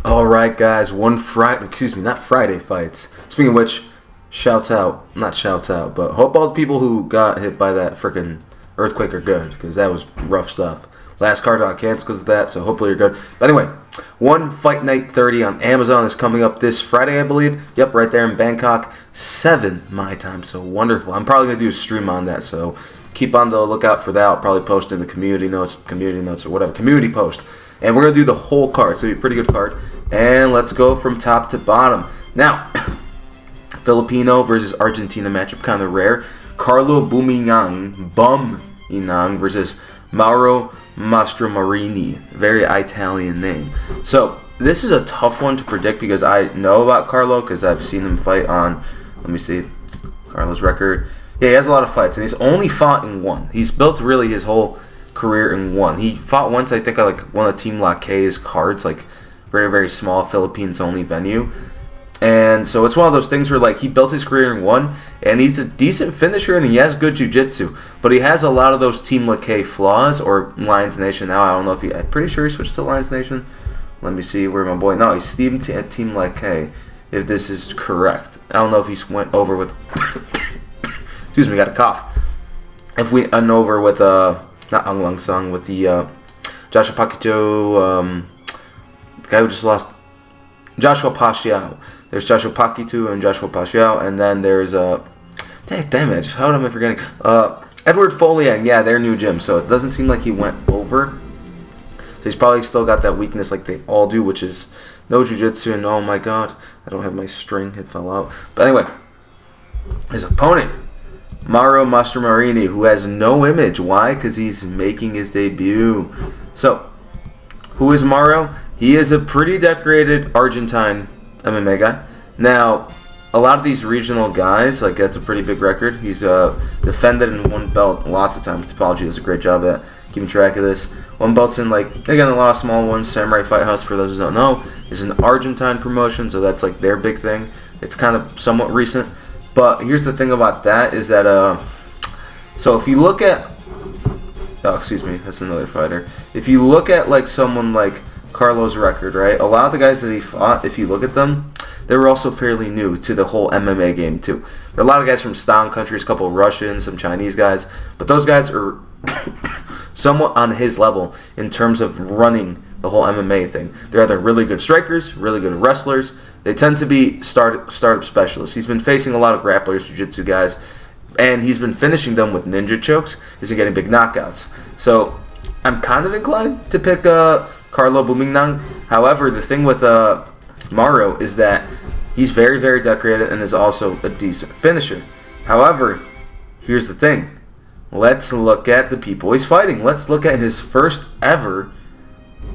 Alright guys, not Friday fights. Speaking of which, not shouts out, but hope all the people who got hit by that freaking earthquake are good, because that was rough stuff. Last card got canceled because of that, so hopefully you're good. But anyway, One Fight Night 30 on Amazon is coming up this Friday, I believe. Yep, right there in Bangkok, 7 my time, so wonderful. I'm probably going to do a stream on that, so keep on the lookout for that. I'll probably post in the community notes or whatever, community post. And we're going to do the whole card, so it'll be a pretty good card. And let's go from top to bottom. Now, Filipino versus Argentina matchup, kind of rare. Carlo Bumina-Ang versus Mauro Matromarini. Very Italian name. So, this is a tough one to predict because I know about Carlo because I've seen him fight on, let me see, Carlo's record. Yeah, he has a lot of fights, and he's only fought in one. He's built really his whole career in one. He fought once, I think, on like one of Team Lake's cards, like very, very small Philippines only venue. And so it's one of those things where like he built his career in one, and he's a decent finisher and he has good jiu-jitsu, but he has a lot of those Team Lake flaws, or Lions Nation now. I don't know if I'm pretty sure he switched to Lions Nation. Let me see where my boy. No, he's Steven at Team Lake, if this is correct. I don't know if he went over with excuse me, got a cough. If we went over with not Ang Lang Sung, with the Joshua Pakito, the guy who just lost, Joshua Pacquiao. There's Joshua Pakito and Joshua Pacquiao, and then there's damn it, how am I forgetting? Edward Foliang, yeah, their new gym. So it doesn't seem like he went over. So he's probably still got that weakness like they all do, which is no jiu-jitsu. And oh my god, I don't have my string, it fell out. But anyway, his opponent, Mauro Matromarini, who has no image. Why? Because he's making his debut. So, who is Mauro? He is a pretty decorated Argentine MMA guy. Now, a lot of these regional guys, like that's a pretty big record. He's defended in one belt lots of times. Topology does a great job at keeping track of this. One belt's in, like, again, a lot of small ones. Samurai Fight House, for those who don't know, is an Argentine promotion, so that's like their big thing. It's kind of somewhat recent. But here's the thing about that is that, so if you look at, oh, excuse me, that's another fighter. If you look at, like, someone like Carlo's record, right, a lot of the guys that he fought, if you look at them, they were also fairly new to the whole MMA game, too. There are a lot of guys from Stan countries, a couple of Russians, some Chinese guys, but those guys are somewhat on his level in terms of running the whole MMA thing. They're either really good strikers, really good wrestlers. They tend to be startup specialists. He's been facing a lot of grapplers, jiu-jitsu guys, and he's been finishing them with ninja chokes. He's been getting big knockouts. So I'm kind of inclined to pick Carlo Bumina-Ang. However, the thing with Mauro is that he's very, very decorated and is also a decent finisher. However, here's the thing. Let's look at the people he's fighting. Let's look at his first ever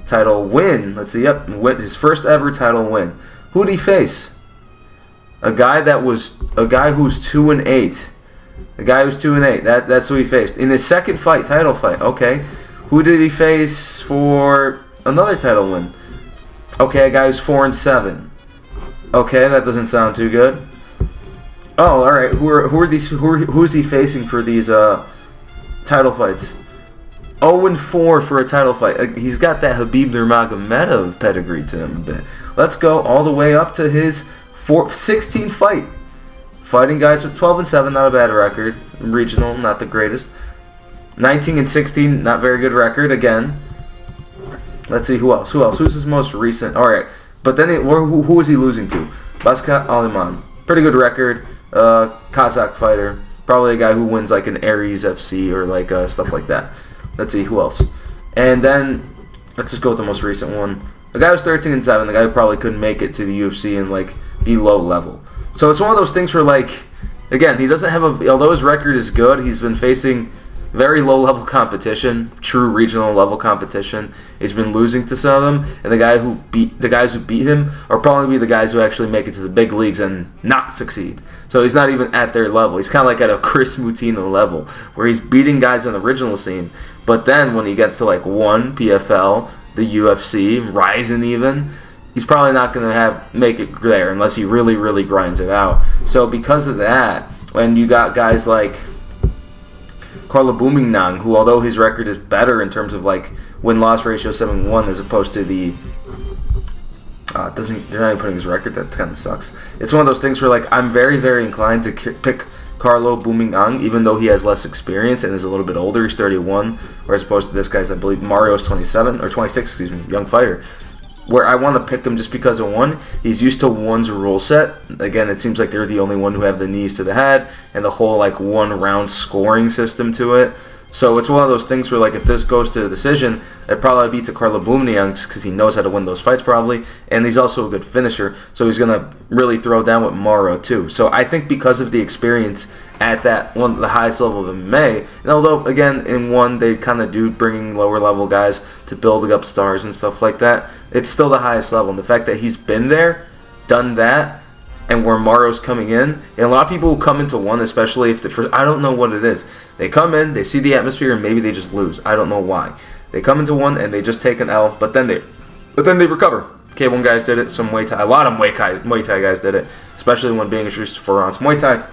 title win. Let's see, his first ever title win. Who did he face? A guy who's 2-8. A guy who's 2-8. That's who he faced in his second fight, title fight. Okay, who did he face for another title win? Okay, a guy who's 4-7. Okay, that doesn't sound too good. Oh, all right. Who's he facing for these title fights? 0-4 for a title fight. He's got that Khabib Nurmagomedov pedigree to him a bit. Let's go all the way up to his 16th fight. Fighting guys with 12-7, not a bad record. Regional, not the greatest. 19-16, not very good record again. Let's see who else. Who's his most recent? All right, but then who is he losing to? Baskat Aliman, pretty good record. Kazakh fighter, probably a guy who wins like an Aries FC or like stuff like that. Let's see who else. And then let's just go with the most recent one. The guy was 13-7. The guy who probably couldn't make it to the UFC and like be low level. So it's one of those things where, like, again, he doesn't have although his record is good, he's been facing very low level competition, true regional level competition. He's been losing to some of them, and the guys who beat him are probably the guys who actually make it to the big leagues and not succeed. So he's not even at their level. He's kind of like at a Chris Mutino level, where he's beating guys on the original scene. But then when he gets to like one PFL, the UFC, Ryzen even, he's probably not going to make it there unless he really, really grinds it out. So because of that, when you got guys like Carlo Bumina-Ang, who, although his record is better in terms of like win-loss ratio 7-1 as opposed to the They're not even putting his record. That kind of sucks. It's one of those things where like I'm very, very inclined to pick Carlo Bumina-Ang, even though he has less experience and is a little bit older. He's 31, whereas opposed to this guy's, I believe Mario's 27 or 26. Excuse me, young fighter. Where I want to pick him just because of one, he's used to one's rule set. Again, it seems like they're the only one who have the knees to the head and the whole like 1 round scoring system to it. So it's one of those things where, like, if this goes to a decision, it'd probably be to Carlo Bumina-Ang just because he knows how to win those fights probably, and he's also a good finisher, so he's going to really throw down with Mauro too. So I think because of the experience at that one, the highest level of MMA, and although, again, in one, they kind of do bringing lower level guys to building up stars and stuff like that, it's still the highest level. And the fact that he's been there, done that, and where Mauro's coming in, and a lot of people who come into one, especially if the first, I don't know what it is. They come in, they see the atmosphere, and maybe they just lose. I don't know why. They come into one and they just take an L, but then they recover. K1 guys did it. Some Muay Thai, a lot of Muay Thai guys did it, especially when being introduced for Rant's Muay Thai.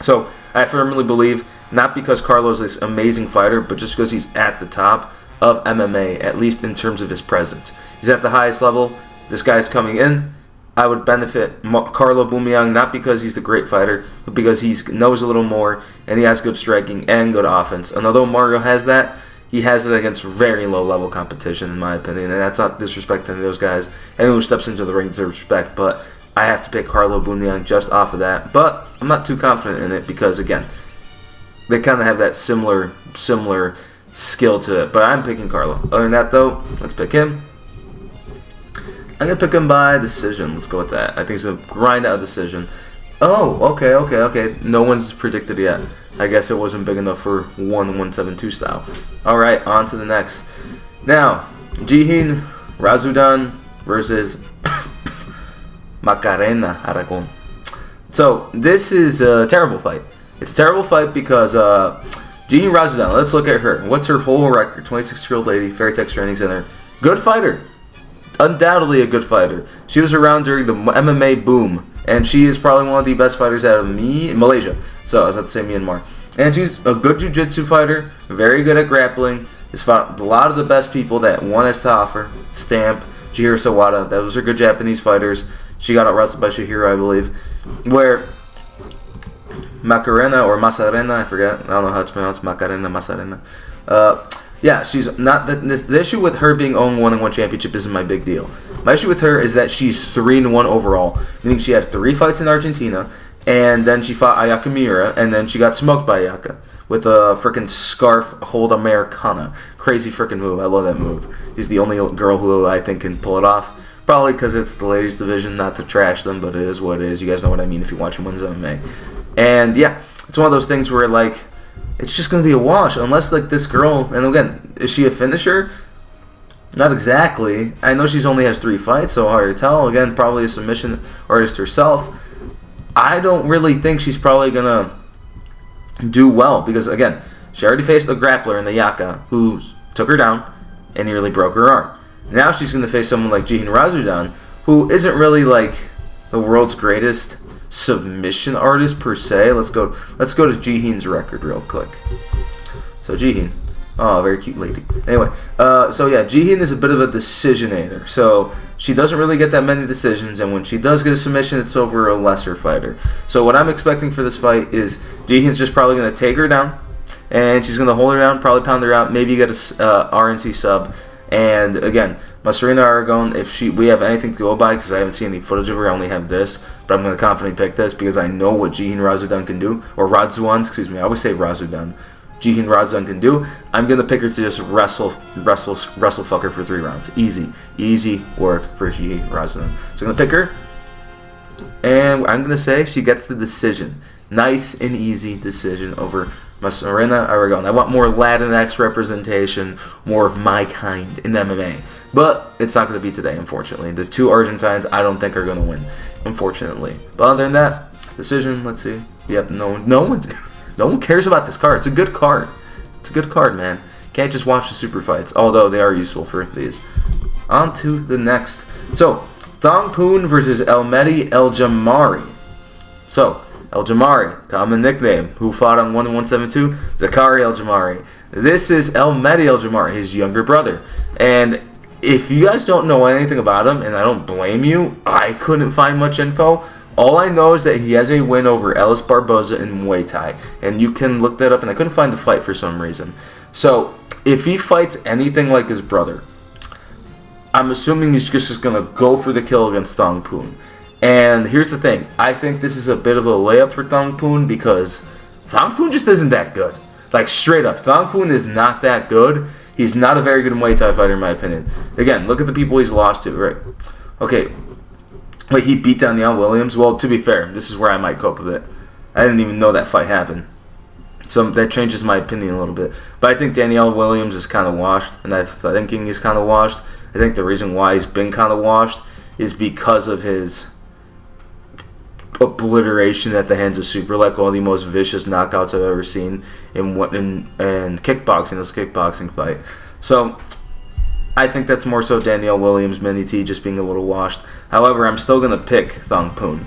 So I firmly believe, not because Carlo's this amazing fighter, but just because he's at the top of MMA, at least in terms of his presence. He's at the highest level. This guy's coming in. I would benefit Carlo Bumina-Ang not because he's a great fighter, but because he knows a little more and he has good striking and good offense. And although Mauro has that, he has it against very low-level competition, in my opinion. And that's not disrespect to any of those guys. Anyone who steps into the ring deserves respect, but I have to pick Carlo Bumina-Ang just off of that. But I'm not too confident in it because, again, they kind of have that similar skill to it. But I'm picking Carlo. Other than that, though, let's pick him. I'm going to pick him by decision. Let's go with that. I think it's a grind out decision. Oh, okay. No one's predicted yet. I guess it wasn't big enough for 172 style. Alright, on to the next. Now, Jihin Radzuan versus Macarena Aragon. So, this is a terrible fight. It's a terrible fight because Jihin Radzuan, let's look at her. What's her whole record? 26-year-old lady, Fairytech Training Center. Good fighter. Undoubtedly a good fighter. She was around during the MMA boom, and she is probably one of the best fighters out of Malaysia. So I was about to say Myanmar. And she's a good jiu-jitsu fighter, very good at grappling. Has fought a lot of the best people that one has to offer. Stamp, Chihiro Sawada, those are good Japanese fighters. She got out wrestled by Shihiro, I believe. Where Macarena or Macarena, I forget. I don't know how it's pronounced. Macarena, Macarena. Yeah, she's not. The issue with her being 0-1 in one championship isn't my big deal. My issue with her is that she's 3-1 overall, meaning she had 3 fights in Argentina, and then she fought Ayaka Miura, and then she got smoked by Ayaka with a freaking scarf hold Americana. Crazy freaking move. I love that move. She's the only girl who I think can pull it off. Probably because it's the ladies division, not to trash them, but it is what it is. You guys know what I mean if you watch women's MMA. And yeah, it's one of those things where like, it's just going to be a wash unless, like, this girl... And, again, is she a finisher? Not exactly. I know she's only has 3 fights, so hard to tell. Again, probably a submission artist herself. I don't really think she's probably going to do well because, again, she already faced a grappler in the Yaka who took her down and nearly broke her arm. Now she's going to face someone like Jihin Radzuan, who isn't really, like, the world's greatest submission artist per se. Let's go to Jihin's record real quick. So Jihin, oh, very cute lady. Anyway, so yeah, Jihin is a bit of a decisionator. So she doesn't really get that many decisions, and when she does get a submission, it's over a lesser fighter. So what I'm expecting for this fight is Jihin's just probably going to take her down, and she's going to hold her down, probably pound her out, maybe get a RNC sub. And again, Macarena Aragon, if we have anything to go by, because I haven't seen any footage of her, I only have this, but I'm going to confidently pick this because I know what Jihin Radzuan can do, or Radzuan, excuse me, I always say Radzuan. Jihin Radzuan can do. I'm going to pick her to just wrestle fucker for 3 rounds. Easy work for Jihin Radzuan. So I'm going to pick her, and I'm going to say she gets the decision. Nice and easy decision over Macarena Aragon. I want more Latinx representation, more of my kind in MMA. But it's not going to be today, unfortunately. The 2 Argentines I don't think are going to win, unfortunately. But other than that, decision, let's see. Yep, no one cares about this card. It's a good card. It's a good card, man. Can't just watch the super fights, although they are useful for these. On to the next. So, Thongpoon versus Elmehdi Jamari. So, El Jamari, common nickname, who fought on 172, Zakirov El Jamari. This is Elmehdi El Jamari, his younger brother. And if you guys don't know anything about him, and I don't blame you, I couldn't find much info. All I know is that he has a win over Ellis Barboza in Muay Thai, and you can look that up, and I couldn't find the fight for some reason. So, if he fights anything like his brother, I'm assuming he's just going to go for the kill against Thongpoon. And here's the thing. I think this is a bit of a layup for Thongpoon because Thongpoon just isn't that good. Like, straight up, Thongpoon is not that good. He's not a very good Muay Thai fighter, in my opinion. Again, look at the people he's lost to, right? Okay. Wait, he beat Danielle Williams? Well, to be fair, this is where I might cope with it. I didn't even know that fight happened. So that changes my opinion a little bit. But I think Danielle Williams is kind of washed, and I'm thinking he's kind of washed. I think the reason why he's been kind of washed is because of his obliteration at the hands of Superlek, one of the most vicious knockouts I've ever seen in kickboxing, this kickboxing fight. So I think that's more so Danielle Williams, Mini T just being a little washed. However, I'm still going to pick Thongpoon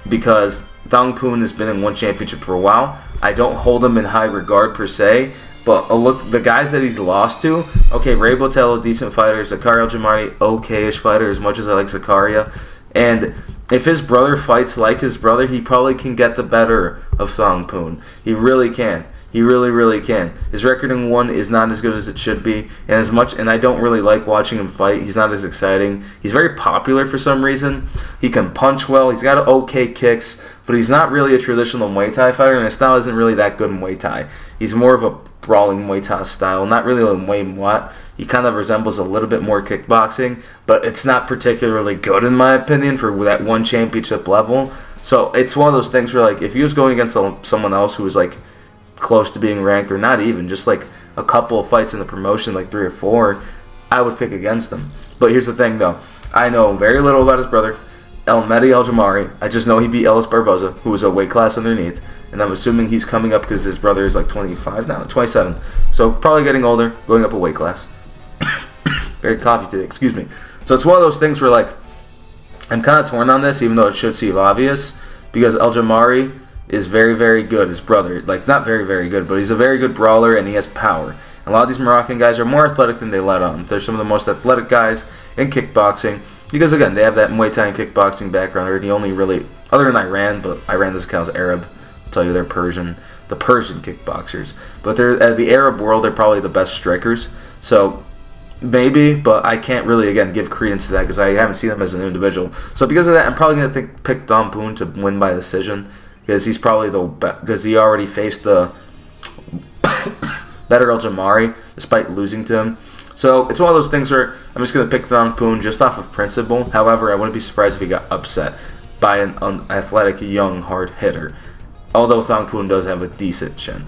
because Thongpoon has been in one championship for a while. I don't hold him in high regard per se, but look, the guys that he's lost to, okay, Ray Botello, decent fighter, Zakirov Jamari, okay-ish fighter, as much as I like Zakaria. And if his brother fights like his brother, he probably can get the better of Thongpoon. He really can. He really, really can. His record in 1 is not as good as it should be, and I don't really like watching him fight. He's not as exciting. He's very popular for some reason. He can punch well. He's got okay kicks, but he's not really a traditional Muay Thai fighter, and his style isn't really that good in Muay Thai. He's more of a brawling Muay Thai style, not really a Muay Muat. He kind of resembles a little bit more kickboxing, but it's not particularly good in my opinion for that one championship level. So it's one of those things where, like, if he was going against someone else who was like close to being ranked, or not even, just like a couple of fights in the promotion, like 3 or 4, I would pick against him. But here's the thing though, I know very little about his brother, Elmehdi Jamari. I just know he beat Ellis Barboza, who was a weight class underneath, and I'm assuming he's coming up because his brother is like 25 now, 27, so probably getting older, going up a weight class. Very coffee today, excuse me. So it's one of those things where, like, I'm kind of torn on this, even though it should seem obvious, because El Jamari is very, very good. His brother, like, not very, very good, but he's a very good brawler and he has power. And a lot of these Moroccan guys are more athletic than they let on. They're some of the most athletic guys in kickboxing because, again, they have that Muay Thai and kickboxing background. They're the only really, other than Iran, but Iran doesn't count as Arab. I'll tell you, they're Persian, the Persian kickboxers. But they're the Arab world, they're probably the best strikers. So maybe, but I can't really, again, give credence to that because I haven't seen them as an individual. So because of that, I'm probably going to pick Thongpoon to win by decision. Because he's probably because he already faced the better El Jamari despite losing to him. So it's one of those things where I'm just going to pick Thongpoon just off of principle. However, I wouldn't be surprised if he got upset by an athletic, young, hard hitter. Although Thongpoon does have a decent chin.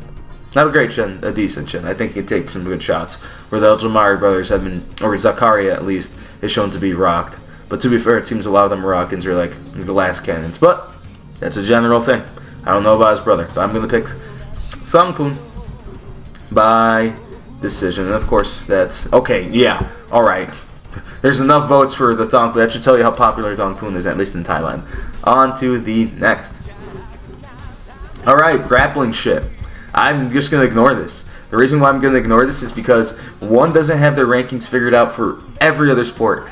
Not a great chin, a decent chin. I think he can take some good shots. Where the El Jamari brothers have been, or Zakaria at least, is shown to be rocked. But to be fair, it seems a lot of the Moroccans are like glass cannons. But that's a general thing. I don't know about his brother, but I'm going to pick Thongpoon by decision. And of course, that's okay. Yeah, all right. There's enough votes for the Thongpoon. That should tell you how popular Thongpoon is, at least in Thailand. On to the next. All right, grappling shit. I'm just going to ignore this. The reason why I'm going to ignore this is because one doesn't have their rankings figured out for every other sport.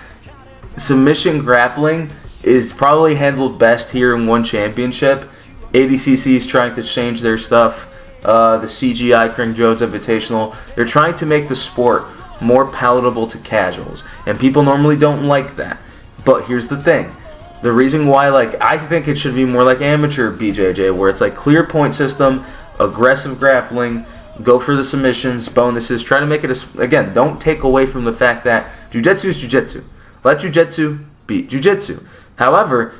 Submission grappling is probably handled best here in one championship. ADCC is trying to change their stuff. The CGI, Craig Jones Invitational, they're trying to make the sport more palatable to casuals. And people normally don't like that. But here's the thing. The reason why, like, I think it should be more like amateur BJJ, where it's like clear point system, aggressive grappling, go for the submissions, bonuses, try to make it, again, don't take away from the fact that jiu-jitsu is jiu-jitsu. Let jiu-jitsu beat jiu-jitsu. However,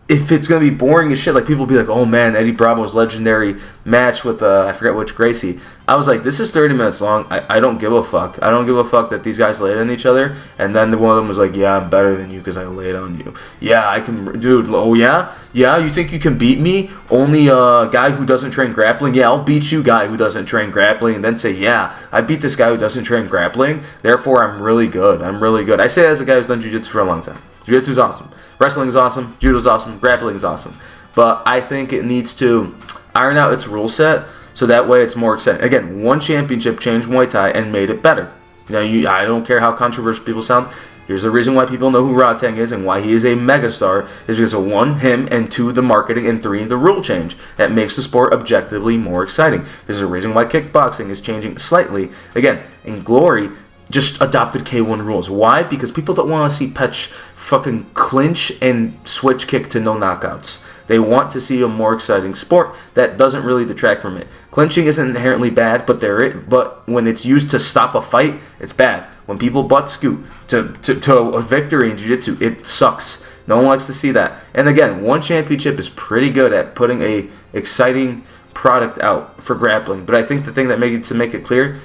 if it's going to be boring as shit, like people will be like, oh man, Eddie Bravo's legendary match with, I forget which Gracie. I was like, this is 30 minutes long. I don't give a fuck. I don't give a fuck that these guys laid on each other. And then one of them was like, yeah, I'm better than you because I laid on you. Yeah, I can, dude, oh yeah? Yeah, you think you can beat me? Only a guy who doesn't train grappling? Yeah, I'll beat you, guy who doesn't train grappling. And then say, yeah, I beat this guy who doesn't train grappling. Therefore, I'm really good. I'm really good. I say that as a guy who's done jiu-jitsu for a long time. Jiu-jitsu's awesome. Wrestling is awesome. Judo's awesome. Grappling is awesome. But I think it needs to iron out its rule set so that way it's more exciting. Again, one championship changed Muay Thai and made it better. You know, I don't care how controversial people sound. Here's the reason why people know who Rant is and why he is a megastar is because of 1, him, and 2, the marketing, and 3, the rule change. That makes the sport objectively more exciting. There's a reason why kickboxing is changing slightly. Again, in Glory, just adopted K1 rules. Why? Because people don't want to see Petch fucking clinch and switch kick to no knockouts. They want to see a more exciting sport that doesn't really detract from it. Clinching isn't inherently bad, but when it's used to stop a fight, it's bad. When people butt scoot to a victory in jiu-jitsu, it sucks. No one likes to see that. And again, one championship is pretty good at putting a exciting product out for grappling. But I think the thing that to make it clear,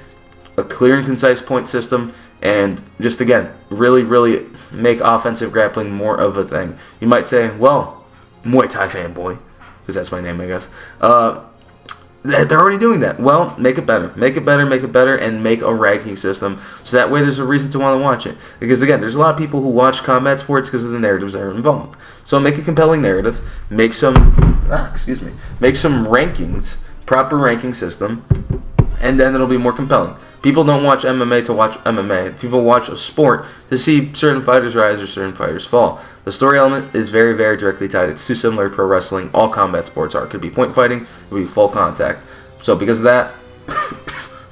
a clear and concise point system, and just again, really, really make offensive grappling more of a thing. You might say, well, Muay Thai fanboy, because that's my name, I guess. They're already doing that. Well, make it better. Make it better, make it better, and make a ranking system so that way there's a reason to want to watch it. Because again, there's a lot of people who watch combat sports because of the narratives that are involved. So make a compelling narrative, make some rankings, proper ranking system, and then it'll be more compelling. People don't watch MMA to watch MMA. People watch a sport to see certain fighters rise or certain fighters fall. The story element is very, very directly tied. It's too similar to pro wrestling. All combat sports are. It could be point fighting. It could be full contact. So because of that,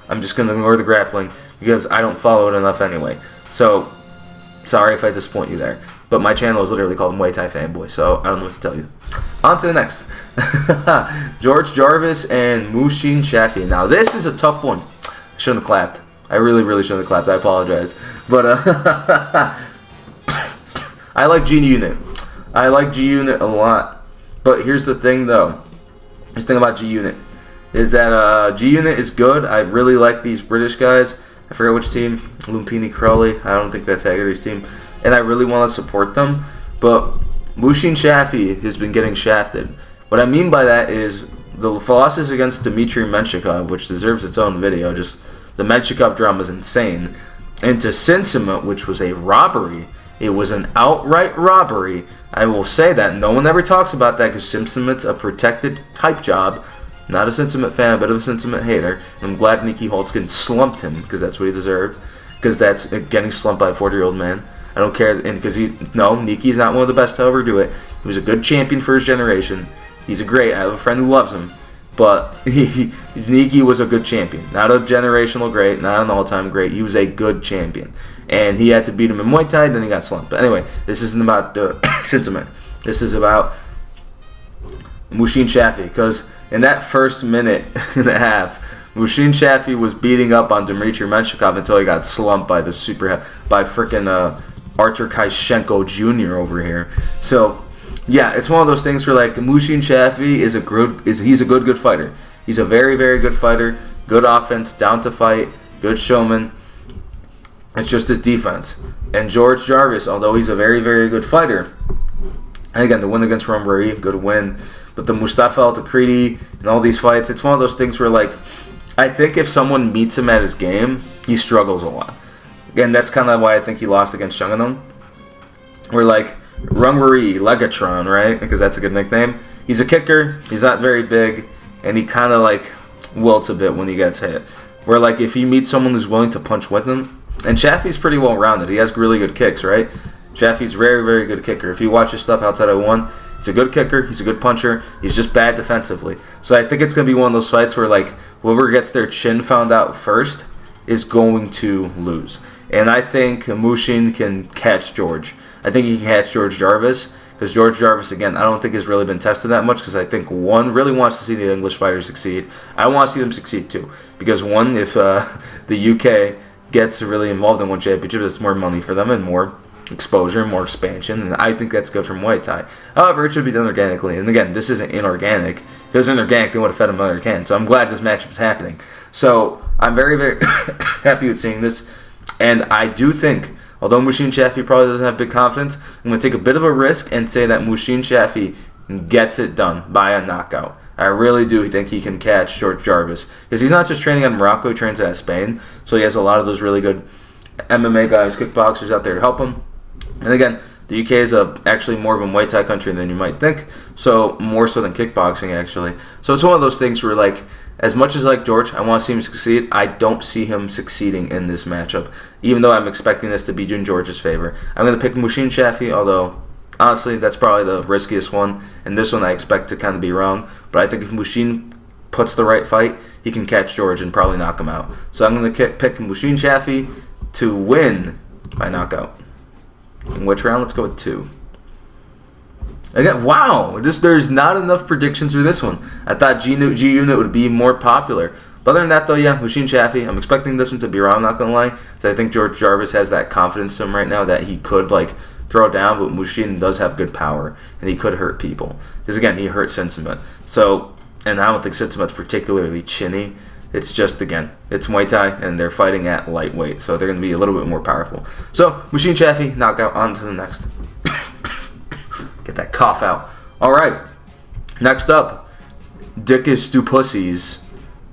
I'm just going to ignore the grappling because I don't follow it enough anyway. So sorry if I disappoint you there. But my channel is literally called Muay Thai Fanboy, so I don't know what to tell you. On to the next. George Jarvis and Mouhcine Chafi. Now this is a tough one. Shouldn't have clapped. I really, really shouldn't have clapped. I apologize. But I like G-Unit. I like G-Unit a lot. But here's the thing, though. Here's the thing about G-Unit. Is that G-Unit is good. I really like these British guys. I forget which team. Lumpini Crawley. I don't think that's Haggerty's team. And I really want to support them. But Mouhcine Chafi has been getting shafted. What I mean by that is the losses against Dmitry Menshikov, which deserves its own video. Just the Menshikov drama is insane. And to Sinsima, which was a robbery. It was an outright robbery. I will say that. No one ever talks about that because Sinsimi's a protected type job. Not a Sinsima fan, but a Sinsima hater. And I'm glad Nikki Holtzkin slumped him because that's what he deserved. Because that's getting slumped by a 40-year-old man. I don't care. And because Niki's not one of the best to ever do it. He was a good champion for his generation. He's a great. I have a friend who loves him. But Niki was a good champion. Not a generational great, not an all-time great. He was a good champion. And he had to beat him in Muay Thai, then he got slumped. But anyway, this isn't about Sinsima. This is about Mouhcine Chafi. Because in that first minute and a half, Mouhcine Chafi was beating up on Dmitry Menshikov until he got slumped by frickin' Artur Kaishenko Jr. over here. So yeah, it's one of those things where like Mouhcine Chafi he's a good fighter. He's a very, very good fighter. Good offense, down to fight, good showman. It's just his defense. And George Jarvis, although he's a very, very good fighter, and again, the win against Romari, good win. But the Mustafa Al-Takriti and all these fights, it's one of those things where like I think if someone meets him at his game, he struggles a lot. Again, that's kind of why I think he lost against Chunganon. Where like Rungwari, Legatron, right? Because that's a good nickname. He's a kicker. He's not very big, and he kind of like wilts a bit when he gets hit. Where like if you meet someone who's willing to punch with him, and Chaffee's pretty well rounded. He has really good kicks, right? Chaffee's very, very good kicker. If you watch his stuff outside of one, he's a good kicker. He's a good puncher. He's just bad defensively. So I think it's gonna be one of those fights where like whoever gets their chin found out first is going to lose. And I think Mouhcine can catch George. I think he can catch George Jarvis, because George Jarvis, again, I don't think has really been tested that much, because I think one really wants to see the English fighters succeed. I want to see them succeed too, because one, if the UK gets really involved in one championship, it's more money for them and more exposure, more expansion, and I think that's good for Muay Thai. However, it should be done organically, and again, this isn't inorganic. If it was inorganic, they would have fed him another can, so I'm glad this matchup is happening. So I'm very, very happy with seeing this, and I do think, although Mouhcine Chafi probably doesn't have big confidence, I'm going to take a bit of a risk and say that Mouhcine Chafi gets it done by a knockout. I really do think he can catch George Jarvis. Because he's not just training out of Morocco, he trains out of Spain. So he has a lot of those really good MMA guys, kickboxers out there to help him. And again, the UK is actually more of a Muay Thai country than you might think. So more so than kickboxing, actually. So it's one of those things where, like, as much as I like George, I want to see him succeed. I don't see him succeeding in this matchup, even though I'm expecting this to be in George's favor. I'm going to pick Mouhcine Chafi, although honestly, that's probably the riskiest one. And this one I expect to kind of be wrong. But I think if Mouhcine puts the right fight, he can catch George and probably knock him out. So I'm going to pick Mouhcine Chafi to win by knockout. In which round? Let's go with 2. Again, wow! There's not enough predictions for this one. I thought G Unit would be more popular. But other than that, though, yeah, Mouhcine Chafi. I'm expecting this one to be wrong, I'm not going to lie. So I think George Jarvis has that confidence in him right now that he could, like, throw down, but Mouhcine does have good power, and he could hurt people. Because, again, he hurt Sentiment. So, and I don't think Sentiment's particularly chinny. It's just, again, it's Muay Thai, and they're fighting at lightweight, so they're going to be a little bit more powerful. So, Mouhcine Chafi, knockout, on to the next. Get that cough out. All right, next up, Dickus Stupussy's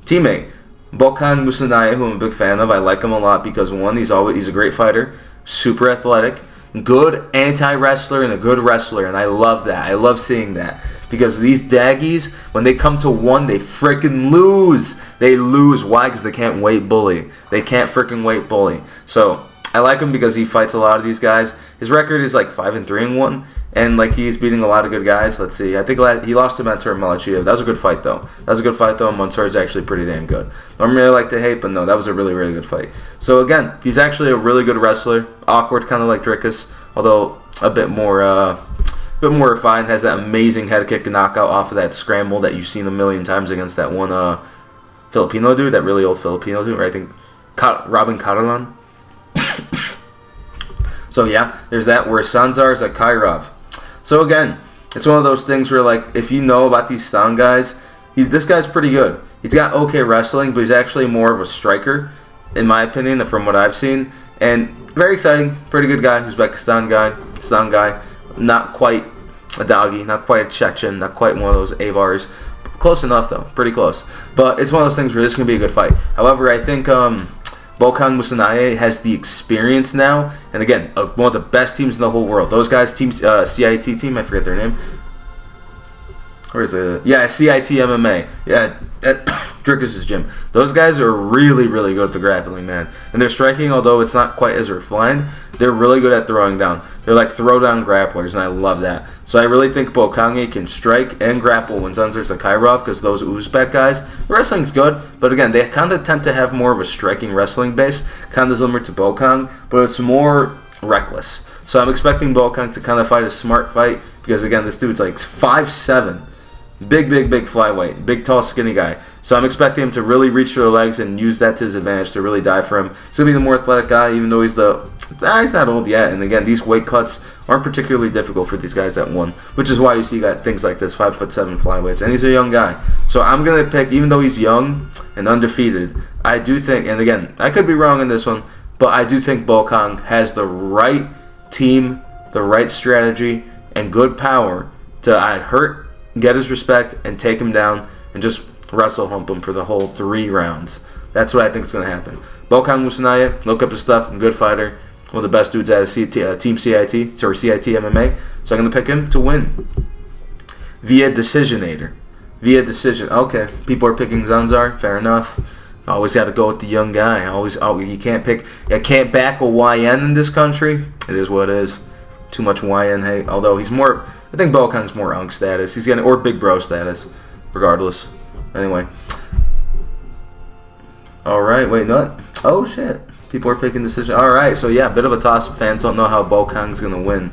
teammate, Bokan Masunyane, who I'm a big fan of. I like him a lot because, one, he's a great fighter, super athletic, good anti-wrestler, and a good wrestler, and I love that. I love seeing that. Because these daggies, when they come to one, they freaking lose. They lose. Why? Because they can't weight bully. They can't freaking weight bully. So, I like him because he fights a lot of these guys. His record is like 5-3-1. And like he's beating a lot of good guys. Let's see. I think he lost to Mansour Malachiev. That was a good fight, though. Mansour is actually pretty damn good. Don't really like to hate, but no, that was a really, really good fight. So, again, he's actually a really good wrestler. Awkward, kind of like Drickus, although a bit more refined. Has that amazing head kick and knockout off of that scramble that you've seen a million times against that one Filipino dude, that really old Filipino dude, right? I think Robin Catalan. So yeah, there's that. Where Sanzhar Zakirov. So again, it's one of those things where, like, if you know about these Stan guys, this guy's pretty good. He's got okay wrestling, but he's actually more of a striker, in my opinion, from what I've seen. And very exciting, pretty good guy, Uzbekistan guy. Not quite a doggy, not quite a Chechen, not quite one of those Avars. Close enough, though. Pretty close. But it's one of those things where this can be a good fight. However, I think Bokan Masunyane has the experience now. And again, one of the best teams in the whole world. Those guys, CIT team, I forget their name. Where is it? Yeah, CIT MMA. Yeah, at Drickus' gym. Those guys are really, really good at the grappling, man. And their striking, although it's not quite as refined, they're really good at throwing down. They're like throw-down grapplers, and I love that. So I really think Bokan can strike and grapple when Sanzhar Zakirov, because those Uzbek guys, the wrestling's good, but again, they kind of tend to have more of a striking wrestling base, kind of similar to Bokan, but it's more reckless. So I'm expecting Bokan to kind of fight a smart fight, because again, this dude's like 5'7". Big flyweight. Big, tall, skinny guy. So I'm expecting him to really reach for the legs and use that to his advantage to really die for him. He's going to be the more athletic guy, even though he's not old yet. And again, these weight cuts aren't particularly difficult for these guys at one, which is why you see things like this, 5'7" flyweights. And he's a young guy. So I'm going to pick, even though he's young and undefeated, I do think, and again, I could be wrong in this one, but I do think Bokan has the right team, the right strategy, and good power to get his respect, and take him down, and just wrestle hump him for the whole 3 rounds. That's what I think is going to happen. Bokan Masunyane, look up his stuff, good fighter, one of the best dudes out of Team CIT MMA. So I'm going to pick him to win via decision. Okay, people are picking Sanzhar, fair enough. Always got to go with the young guy. You can't back a YN in this country. It is what it is. Too much YN hate. Although I think Bokan's more Unk status. Or Big Bro status. Regardless. Anyway. Alright, wait, not. Oh shit. People are picking decision. Alright, so yeah, bit of a toss. Fans don't know how Bokan's gonna win.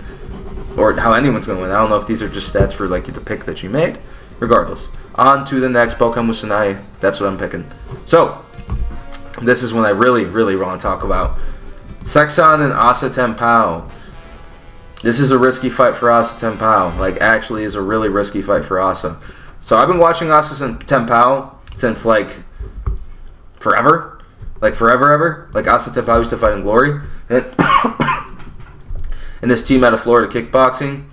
Or how anyone's gonna win. I don't know if these are just stats for like the pick that you made. Regardless. On to the next, Bokan Masunyane. That's what I'm picking. So, this is when I really, really want to talk about Seksan and Asa Ten Pow. This is a risky fight for Asa Ten Pow. Like, actually is a really risky fight for Asa. So I've been watching Asa Ten Pow since, like, forever. Like, forever. Like, Asa Ten Pow used to fight in Glory. And this team out of Florida Kickboxing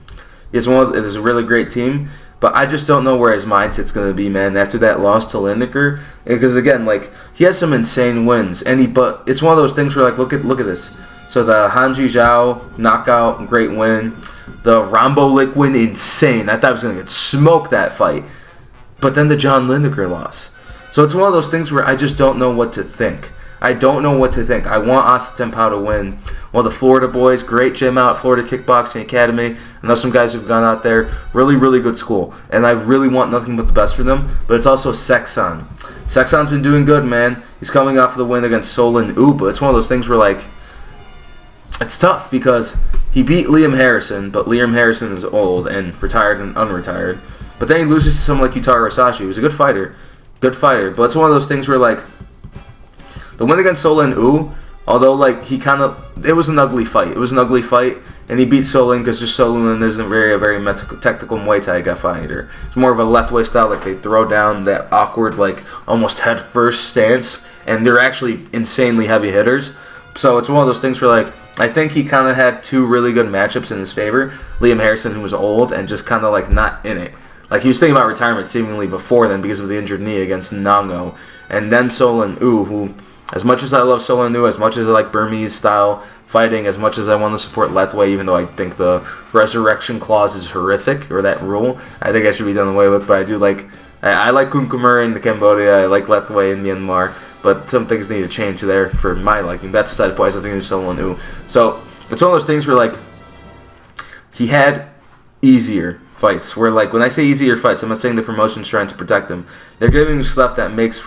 is a really great team. But I just don't know where his mindset's going to be, man, after that loss to Lineker. Because, again, like, he has some insane wins. But it's one of those things where, like, look at this. So the Hanji Zhao knockout, great win. The Rambo Lick win, insane. I thought I was going to get smoked that fight. But then the John Lineker loss. So it's one of those things where I just don't know what to think. I don't know what to think. I want Asa Ten Pow to win. Well, the Florida boys, great gym out, Florida Kickboxing Academy. I know some guys who've gone out there. Really, really good school. And I really want nothing but the best for them. But it's also Seksan. Seksan's been doing good, man. He's coming off the win against Solin U, but it's one of those things where, like, it's tough because he beat Liam Harrison, but Liam Harrison is old and retired and unretired. But then he loses to someone like Yutaro Hisashi, who's a good fighter. Good fighter. But it's one of those things where, like, the win against Solin U, although, like, he kind of... It was an ugly fight. It was an ugly fight, and he beat Solin because just Solin isn't a very technical Muay Thai guy fighter. It's more of a left way style, like they throw down that awkward, like, almost head first stance, and they're actually insanely heavy hitters. So it's one of those things where, like, I think he kind of had two really good matchups in his favor. Liam Harrison, who was old and just kind of, like, not in it. Like, he was thinking about retirement seemingly before then because of the injured knee against Nango. And then Solin U, who... As much as I love Solin U, as much as I like Burmese style fighting, as much as I want to support Lethwei, even though I think the resurrection clause is horrific, or that rule, I think I should be done away with. But I do like, I like Kunkumur in Cambodia, I like Lethwei in Myanmar, but some things need to change there for my liking. That's beside the point. I think it's Solin U. So it's one of those things where, like, he had easier fights where, like, when I say easier fights, I'm not saying the promotion's trying to protect him. They're giving him stuff that makes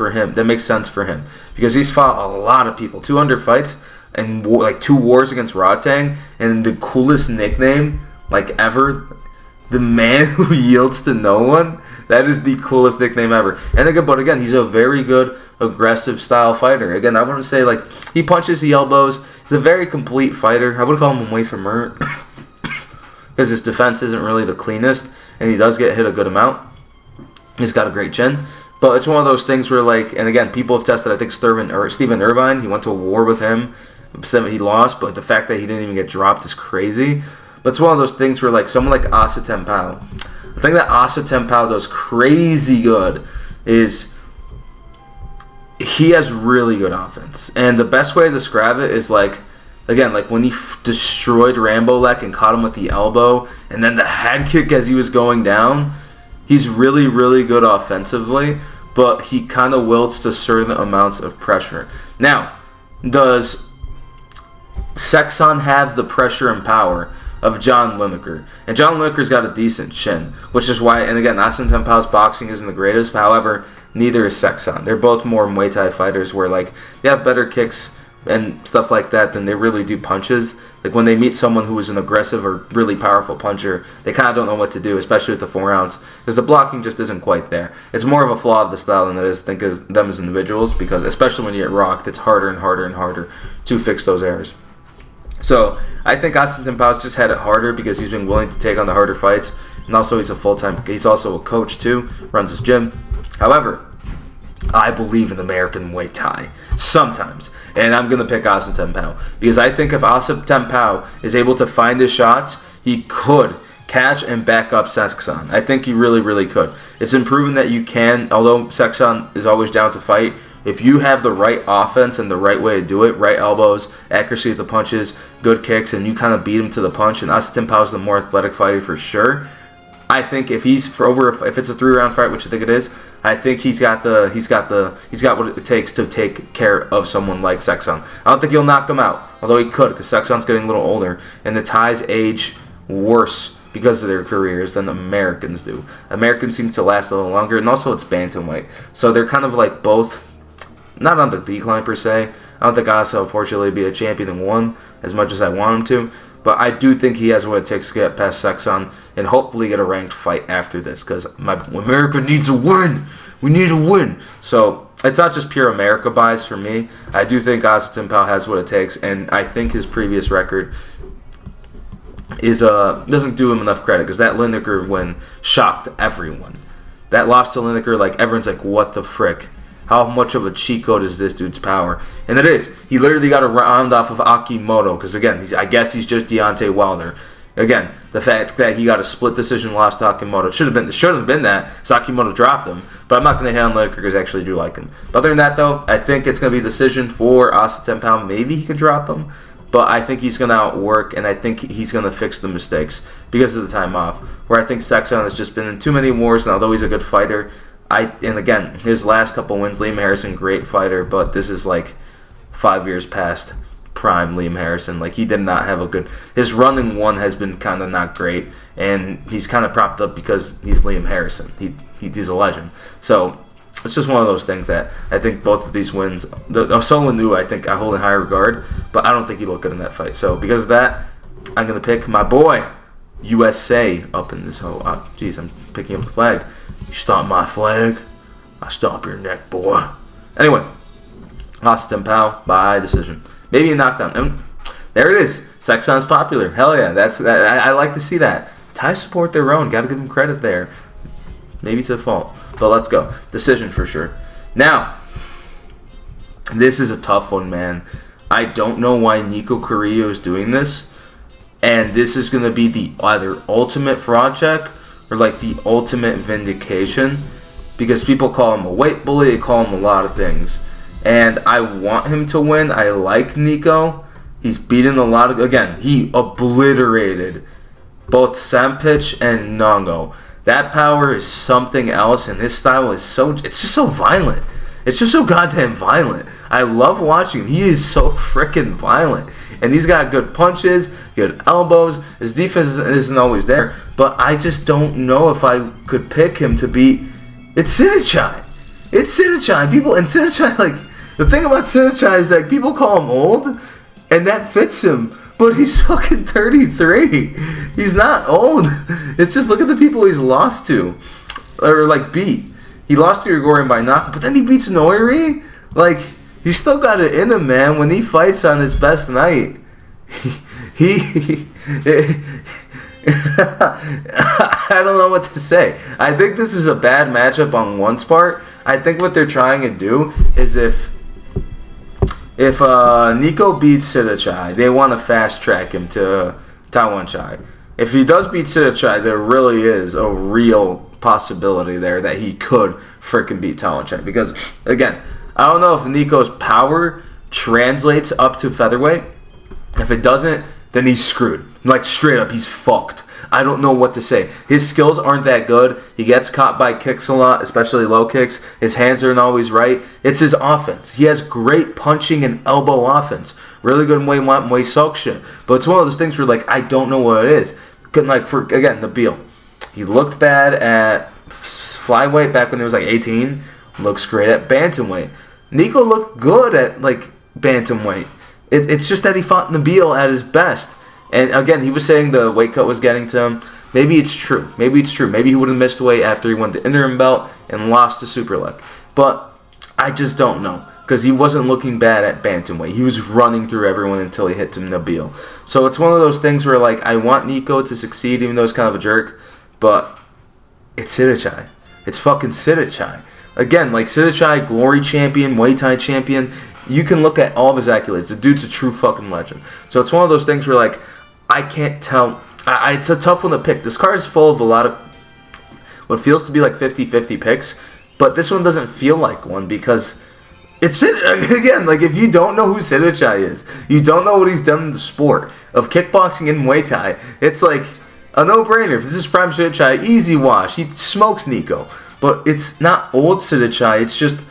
sense for him because he's fought a lot of people, 200 fights and like 2 wars against Rodtang, and the coolest nickname like ever, the man who yields to no one. That is the coolest nickname ever. And again, but again, he's a very good aggressive style fighter. Again, I want to say, like, he punches, he elbows. He's a very complete fighter. I would call him a way from because his defense isn't really the cleanest, and he does get hit a good amount. He's got a great chin. But it's one of those things where, like, and again, people have tested, I think, Stephen Irvine. He went to a war with him. He lost, but the fact that he didn't even get dropped is crazy. But it's one of those things where, like, someone like Asa Ten Pow, the thing that Asa Ten Pow does crazy good is he has really good offense. And the best way to describe it is, like, again, like when he destroyed Rambolek and caught him with the elbow, and then the head kick as he was going down, he's really, really good offensively, but he kind of wilts to certain amounts of pressure. Now, does Seksan have the pressure and power of John Lineker? And John Lineker's got a decent chin, which is why, and again, Asa Ten Pow's boxing isn't the greatest, however, neither is Seksan. They're both more Muay Thai fighters where, like, they have better kicks and stuff like that than they really do punches. Like, when they meet someone who is an aggressive or really powerful puncher, they kind of don't know what to do, especially with the 4 ounce, because the blocking just isn't quite there. It's more of a flaw of the style than it is think of them as individuals, because especially when you get rocked, it's harder and harder and harder to fix those errors. So I think Asa Ten Pow's just had it harder because he's been willing to take on the harder fights, and also he's also a coach too, runs his gym. However, I believe in American Muay Thai sometimes, and I'm going to pick Asa Ten Pow because I think if Asa Ten Pow is able to find his shots, he could catch and back up Seksan. I think he really, really could. It's been proven that you can, although Seksan is always down to fight, if you have the right offense and the right way to do it, right elbows, accuracy with the punches, good kicks, and you kind of beat him to the punch, and Asa Ten Pow is the more athletic fighter for sure. I think if it's a 3-round fight, which I think it is, I think he's got what it takes to take care of someone like Seksan. I don't think he'll knock him out, although he could, because Seksan's getting a little older, and the Thais age worse because of their careers than the Americans do. Americans seem to last a little longer, and also it's bantamweight, so they're kind of like both not on the decline per se. I don't think Asa will unfortunately be a champion in one as much as I want him to. But I do think he has what it takes to get past Seksan and hopefully get a ranked fight after this, because America needs a win. We need a win. So it's not just pure America bias for me. I do think Asa Ten Pow has what it takes, and I think his previous record doesn't do him enough credit, because that Lineker win shocked everyone. That loss to Lineker, like, everyone's like, what the frick? How much of a cheat code is this dude's power? And it is. He literally got a round off of Akimoto, because, again, I guess he's just Deontay Wilder. Again, the fact that he got a split decision loss to Akimoto should have been that, so Akimoto dropped him. But I'm not going to hit on Lineker because I actually do like him. But other than that, though, I think it's going to be a decision for Asa Ten Pow. Maybe he can drop him, but I think he's going to outwork, and I think he's going to fix the mistakes because of the time off. Where I think Seksan has just been in too many wars, and although he's a good fighter, And again, his last couple wins, Liam Harrison, great fighter, but this is like 5 years past prime Liam Harrison. Like, he did not have a good... His running one has been kind of not great, and he's kind of propped up because he's Liam Harrison. He's a legend. So it's just one of those things that I think both of these wins... Solonu, I think I hold in high regard, but I don't think he looked good in that fight. So because of that, I'm going to pick my boy, USA, up in this whole... Jeez, I'm picking up the flag. You stomp my flag, I stomp your neck, boy. Anyway, Asa Ten Pow by decision. Maybe a knockdown. And there it is. Seksan's popular. Hell yeah. I like to see that. Thai support their own. Got to give them credit there. Maybe to a fault. But let's go. Decision for sure. Now, this is a tough one, man. I don't know why Nico Carrillo is doing this. And this is going to be the either ultimate fraud check or like the ultimate vindication. Because people call him a weight bully. They call him a lot of things. And I want him to win. I like Nico. He's beaten a lot of... Again, he obliterated both Sampich and Nongo. That power is something else, and his style is so... It's just so violent. It's just so goddamn violent. I love watching him. He is so freaking violent. And he's got good punches, good elbows. His defense isn't always there. But I just don't know if I could pick him to beat... It's Sitthichai. It's Sitthichai. People... And Sitthichai, like... The thing about Sitthichai is that people call him old, and that fits him. But he's fucking 33. He's not old. It's just look at the people he's lost to. Or, like, beat. He lost to Gregorian by knockout, but then he beats Noiri. Like, he's still got it in him, man. When he fights on his best night, I don't know what to say. I think this is a bad matchup on one's part. I think what they're trying to do is if Nico beats Sitthichai, they want to fast track him to Tawanchai. If he does beat Sitthichai, there really is a real possibility there that he could freaking beat Tawanchai. Because, again, I don't know if Nico's power translates up to featherweight. If it doesn't, then he's screwed. Like, straight up, he's fucked. I don't know what to say. His skills aren't that good. He gets caught by kicks a lot, especially low kicks. His hands aren't always right. It's his offense. He has great punching and elbow offense. Really good Muay Sok shit. But it's one of those things where, like, I don't know what it is. Like, for, again, Nabil. He looked bad at flyweight back when he was, like, 18. Looks great at bantamweight. Nico looked good at, like, bantamweight. It's just that he fought Nabil at his best. And again, he was saying the weight cut was getting to him. Maybe it's true. Maybe he would have missed weight after he won the interim belt and lost to Superlek. But I just don't know. Because he wasn't looking bad at bantamweight. He was running through everyone until he hit to Nabil. So it's one of those things where, like, I want Nico to succeed, even though he's kind of a jerk. But it's Sitthichai. It's fucking Sitthichai. Again, like, Sitthichai, glory champion, Muay Thai champion. You can look at all of his accolades. The dude's a true fucking legend. So it's one of those things where, like, I can't tell. It's a tough one to pick. This card is full of a lot of what feels to be like 50-50 picks, but this one doesn't feel like one because it's again, like, if you don't know who Sitthichai is, you don't know what he's done in the sport of kickboxing and Muay Thai, it's like a no-brainer. If this is prime Sitthichai, easy wash. He smokes Nico. But it's not old Sitthichai, it's just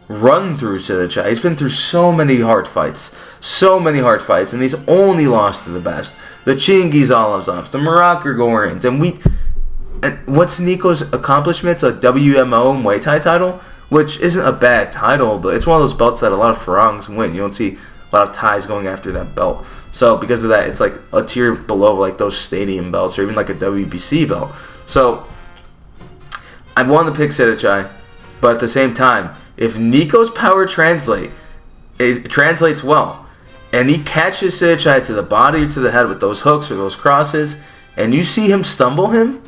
run through Sitthichai. He's been through so many hard fights, and he's only lost to the best. The Chingiz Alavzovs, the Gregorians, and what's Nico's accomplishments? A WMO Muay Thai title, which isn't a bad title, but it's one of those belts that a lot of Farangs win. You don't see a lot of Thais going after that belt. So because of that, it's like a tier below like those stadium belts or even like a WBC belt. So I want to pick Sitthichai, but at the same time, if Nico's power it translates well, and he catches Sitthichai to the body or to the head with those hooks or those crosses, and you see him stumble him,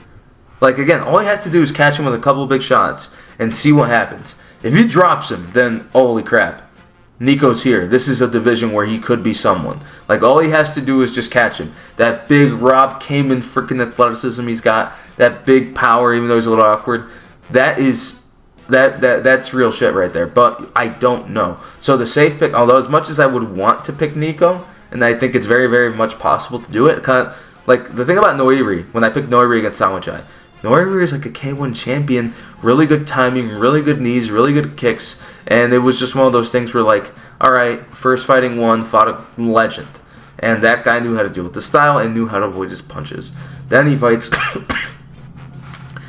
like, again, all he has to do is catch him with a couple of big shots and see what happens. If he drops him, then holy crap, Nico's here. This is a division where he could be someone. Like, all he has to do is just catch him. That big Rob Kamen freaking athleticism he's got, that big power, even though he's a little awkward, that's real shit right there. But I don't know. So the safe pick, although as much as I would want to pick Nico, and I think it's very, very much possible to do it, kind of like the thing about Noiri, when I picked Noiri against Tawanchai, Noiri is like a K1 champion, really good timing, really good knees, really good kicks, and it was just one of those things where like, alright, first fighting one, fought a legend. And that guy knew how to deal with the style and knew how to avoid his punches. Then he fights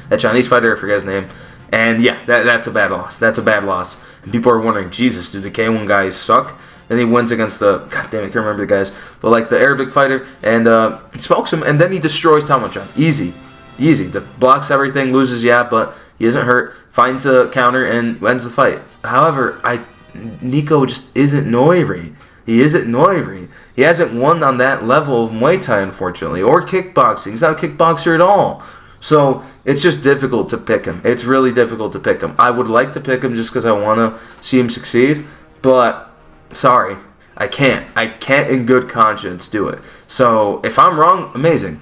that Chinese fighter, I forget his name. And yeah, that's a bad loss. That's a bad loss. And people are wondering, Jesus, do the K1 guys suck? Then he wins against the, god damn, I can't remember the guys, but like the Arabic fighter, and he smokes him, and then he destroys Thongpoon. Easy. Blocks everything, loses, yeah, but he isn't hurt, finds the counter, and wins the fight. However, Nico just isn't Noiri. He isn't Noiri. He hasn't won on that level of Muay Thai, unfortunately, or kickboxing. He's not a kickboxer at all. So it's just difficult to pick him. It's really difficult to pick him. I would like to pick him just because I want to see him succeed, but sorry, I can't. I can't in good conscience do it. So if I'm wrong, amazing.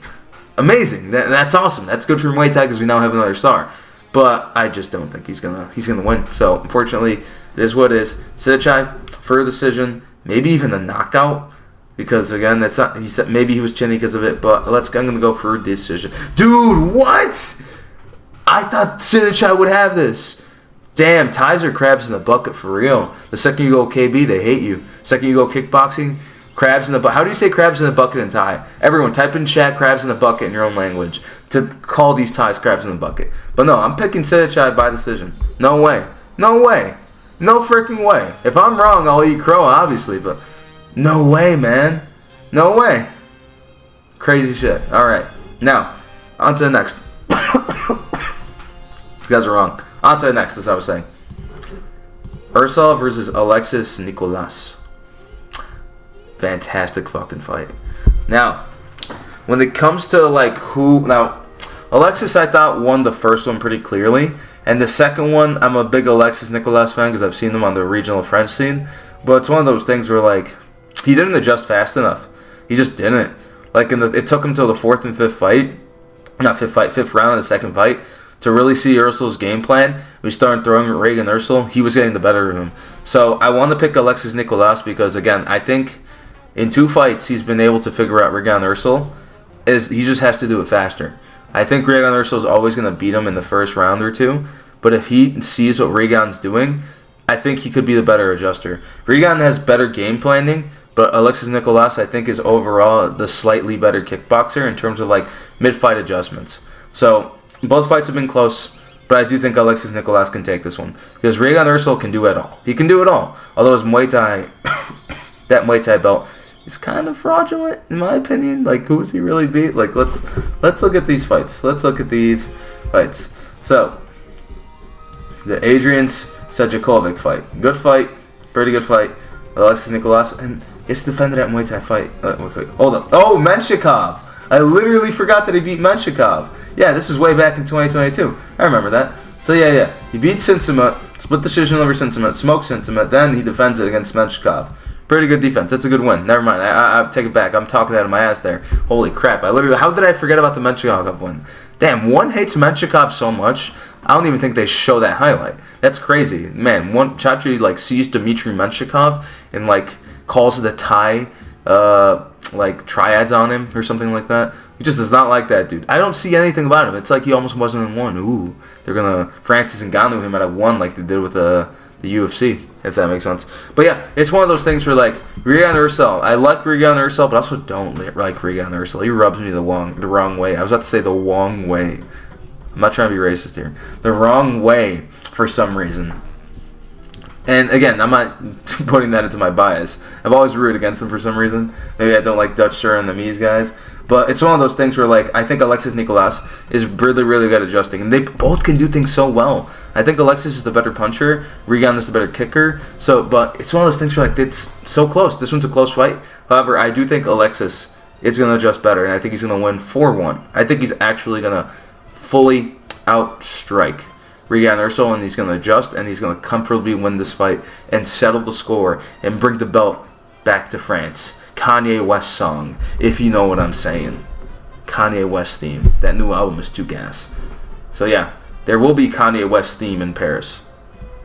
That's awesome. That's good for Muay Thai because we now have another star. But I just don't think he's gonna win. So unfortunately, it is what it is. Sitthichai for a decision, maybe even a knockout. Because again, that's not. He said maybe he was chinny because of it, but I'm gonna go for a decision. Dude, what? I thought Sitthichai would have this. Damn, ties are crabs in the bucket for real. The second you go KB, they hate you. Second you go kickboxing, crabs in the bucket. How do you say crabs in the bucket in Thai? Everyone, type in chat crabs in the bucket in your own language to call these ties crabs in the bucket. But no, I'm picking Sitthichai by decision. No way. No freaking way. If I'm wrong, I'll eat crow, obviously, but. No way, man. No way. Crazy shit. Alright. Now, on to the next. You guys are wrong. On to the next, as I was saying. Eersel versus Alexis Nicolas. Fantastic fucking fight. Now, when it comes to like who... Now, Alexis I thought won the first one pretty clearly. And the second one, I'm a big Alexis Nicolas fan because I've seen them on the regional French scene. But it's one of those things where like... He didn't adjust fast enough. He just didn't. Like it took him till the fifth round of the second fight to really see Eersel's game plan. We started throwing Regian Eersel. He was getting the better of him. So I want to pick Alexis Nicolas because again, I think in 2 fights he's been able to figure out Regian Eersel. He just has to do it faster. I think Regian Eersel is always going to beat him in the first round or 2. But if he sees what Regian's doing, I think he could be the better adjuster. Regian has better game planning. But Alexis Nicolas, I think, is overall the slightly better kickboxer in terms of like mid-fight adjustments. So both fights have been close, but I do think Alexis Nicolas can take this one because Regian Eersel can do it all. He can do it all. Although his Muay Thai, that Muay Thai belt is kind of fraudulent in my opinion. Like who has he really beat? Like let's look at these fights. So the Adrian Seksan fight, good fight, pretty good fight. Alexis Nicolas and. It's defended at Muay Thai fight. Wait, hold up. Oh, Menshikov. I literally forgot that he beat Menshikov. Yeah, this was way back in 2022. I remember that. So yeah. He beat Sinsima, split decision over Sinsima, smoked Sinsima, then he defends it against Menshikov. Pretty good defense. That's a good win. Never mind. I take it back. I'm talking out of my ass there. Holy crap. How did I forget about the Menshikov win? Damn, one hates Menshikov so much. I don't even think they show that highlight. That's crazy. Man, Chatri like sees Dmitry Menshikov and like calls the Thai like triads on him or something like that. He just does not like that dude. I don't see anything about him. It's like he almost wasn't in one. Ooh, they're gonna Francis Ngannou him at a 1 like they did with the UFC, if that makes sense. But yeah, it's one of those things where like Regian Eersel, I like Regian Eersel, but I also don't like Regian Eersel. He rubs me the wrong way. I was about to say the wrong way. I'm not trying to be racist here. The wrong way for some reason. And again, I'm not putting that into my bias. I've always rooted against them for some reason. Maybe I don't like Dutch Sir and the Mies guys. But it's one of those things where, like, I think Alexis Nicolas is really, really good at adjusting. And they both can do things so well. I think Alexis is the better puncher. Regian is the better kicker. But it's one of those things where, like, it's so close. This one's a close fight. However, I do think Alexis is going to adjust better. And I think he's going to win 4-1. I think he's actually going to fully outstrike Regian Eersel, and he's going to adjust, and he's going to comfortably win this fight and settle the score and bring the belt back to France. Kanye West song, if you know what I'm saying. Kanye West theme. That new album is too gas. So yeah, there will be Kanye West theme in Paris.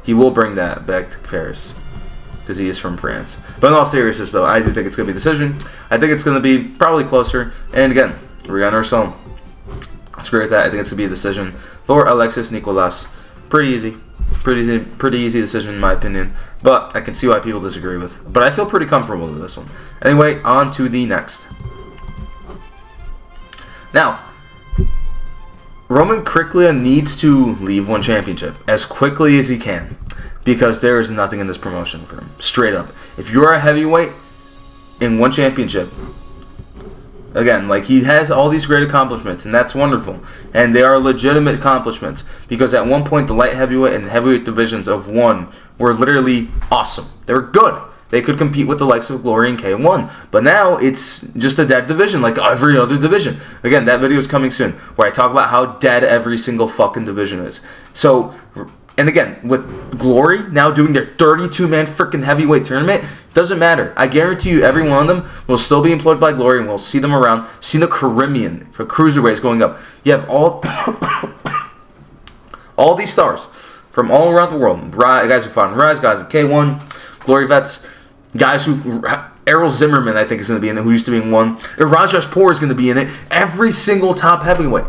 He will bring that back to Paris because he is from France. But in all seriousness, though, I do think it's going to be a decision. I think it's going to be probably closer. And again, Regian Eersel, Screw with that. I think it's going to be a decision for Alexis, Nicolas. Pretty easy. Pretty easy decision in my opinion. But I can see why people disagree with. But I feel pretty comfortable with this one. Anyway, on to the next. Now, Roman Kryklia needs to leave one championship as quickly as he can. Because there is nothing in this promotion for him. Straight up. If you're a heavyweight in one championship, again, like, he has all these great accomplishments, and that's wonderful. And they are legitimate accomplishments. Because at one point, the light heavyweight and heavyweight divisions of one were literally awesome. They were good. They could compete with the likes of Glory and K1. But now, it's just a dead division, like every other division. Again, that video is coming soon, where I talk about how dead every single fucking division is. So, and again, with Glory now doing their 32-man freaking heavyweight tournament, doesn't matter. I guarantee you every one of them will still be employed by Glory, and we'll see them around. See the Caribbean, the cruiserweights going up. You have all these stars from all around the world. Guys who fought in Rise, guys at K1, Glory vets, guys who... Errol Zimmerman, I think, is going to be in it, who used to be in one. Rajashpour is going to be in it. Every single top heavyweight.